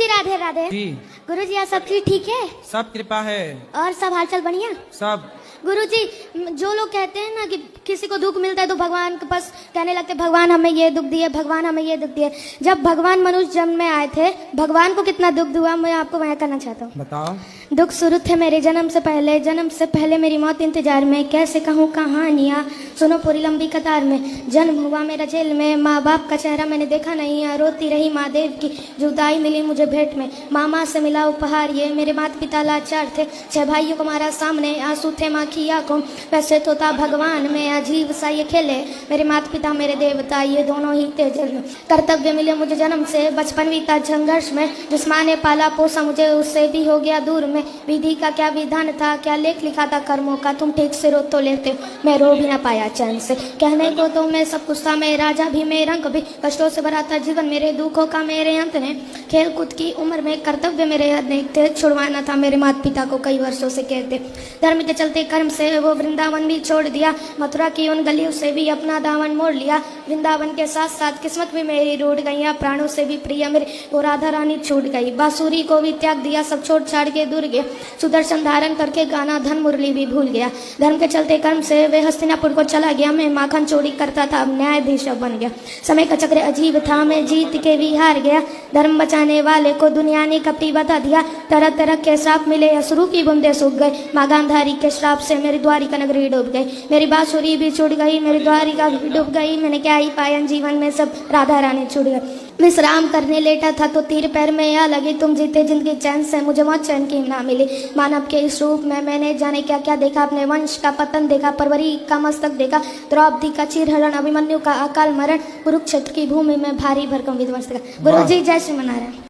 राधे राधे। जी गुरुजी यहाँ सब चीज ठीक है? सब कृपा है। और सब हालचाल बढ़िया? सब। गुरुजी, जो लोग कहते हैं ना कि किसी को दुख मिलता है तो भगवान के पास कहने लगते भगवान हमें ये दुख दिए, भगवान हमें ये दुख दिए। जब भगवान मनुष्य जन्म में आए थे, भगवान को कितना दुख हुआ, मैं आपको बयां करना चाहता हूँ। बताओ। दुख शुरू थे मेरे जन्म से पहले मेरी मौत इंतजार में, कैसे कहूँ कहानियाँ, सुनो पूरी लंबी कतार में। जन्म हुआ मेरा जेल में, माँ बाप का चेहरा मैंने देखा नहीं, रोती रही माँ देव की जुदाई मिली मुझे भेंट में। मामा से मिला उपहार ये, मेरे माता पिता लाचार थे, 6 भाइयों को मारा सामने, आंसू थे माँ की आंखों। वैसे तो था भगवान में अजीब सा ये खेले, मेरे माता पिता मेरे देवता ये दोनों ही थे जन्म। कर्तव्य मिले मुझे जन्म से, बचपन बीता संघर्ष में, जिस माँ ने पाला पोसा मुझे उससे भी हो गया दूर में। विधि का क्या विधान था, क्या लेख लिखा था कर्मों का, तुम ठीक से रो तो लेते, मैं रो भी ना पाया चैन से। कहने को तो मैं सब कुछ था, मैं राजा भी, मैं रंग भी, कष्टों से भरा था जीवन मेरे, दुखों का मेरे अंत ने। खेल कूद की उम्र में कर्तव्य मेरे अनेक थे, छुड़वाना था मेरे माता पिता को कई वर्षों से कहते। धर्म के चलते कर्म से वो वृंदावन भी छोड़ दिया, मथुरा की उन गलियों से भी अपना दामन मोड़ लिया। वृंदावन के साथ साथ किस्मत भी मेरी रूठ गई, प्राणों से भी प्रिय मेरी वो राधा रानी छूट गई। बांसुरी को भी त्याग दिया, सब छोड़ छाड़ के दूर गया, सुदर्शन धारण करके गाना धन मुरली भी भूल गया। धर्म के चलते कर्म से वे हस्तिनापुर को चला गया, मैं माखन चोरी करता था अब न्यायाधीश बन गया। समय का चक्र अजीब था, मैं जीत के भी हार गया, धर्म बचाने वाले को दुनिया ने कपटी बता दिया। तरह तरह के श्राप मिले, असुरों की बूंदे सूख गए, माँ गांधारी के श्राप से मेरी द्वारिका नगरी डूब गई। मेरी बांसुरी भी छूट गई, मेरी द्वारिका भी डूब गई, मैंने क्या ही पाया जीवन में, सब राधा रानी छूट गई। विश्राम करने लेटा था तो तीर पैर में आ लगी, तुम जीते जिंदगी चैन से, मुझे मौत चैन की ना मिली। मानव के इस रूप में मैंने जाने क्या क्या देखा, अपने वंश का पतन देखा, परवरी का मस्तक देखा, द्रौपदी का चीरहरण, अभिमन्यु का अकाल मरण, कुरुक्षेत्र की भूमि में भारी भरकम विध्वंस देखा। गुरुजी जय श्री मनारायण।